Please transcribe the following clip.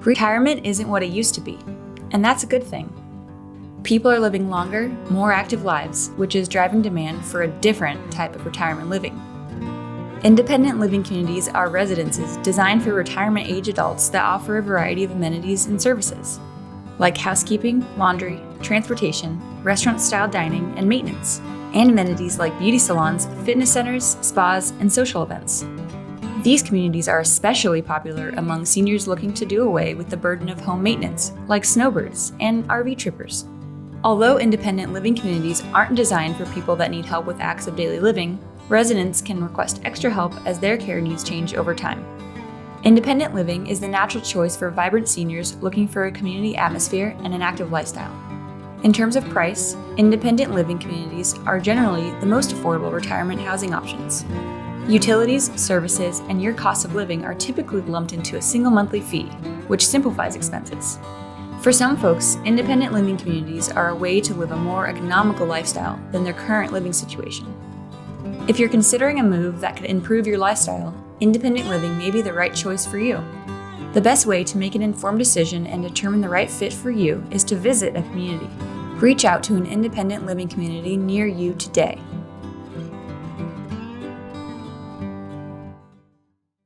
Retirement isn't what it used to be, and that's a good thing. People are living longer, more active lives, which is driving demand for a different type of retirement living. Independent living communities are residences designed for retirement age adults that offer a variety of amenities and services, like housekeeping, laundry, transportation, restaurant-style dining, and maintenance, and amenities like beauty salons, fitness centers, spas, and social events. These communities are especially popular among seniors looking to do away with the burden of home maintenance, like snowbirds and RV trippers. Although independent living communities aren't designed for people that need help with acts of daily living, residents can request extra help as their care needs change over time. Independent living is the natural choice for vibrant seniors looking for a community atmosphere and an active lifestyle. In terms of price, independent living communities are generally the most affordable retirement housing options. Utilities, services, and your cost of living are typically lumped into a single monthly fee, which simplifies expenses. For some folks, independent living communities are a way to live a more economical lifestyle than their current living situation. If you're considering a move that could improve your lifestyle, independent living may be the right choice for you. The best way to make an informed decision and determine the right fit for you is to visit a community. Reach out to an independent living community near you today.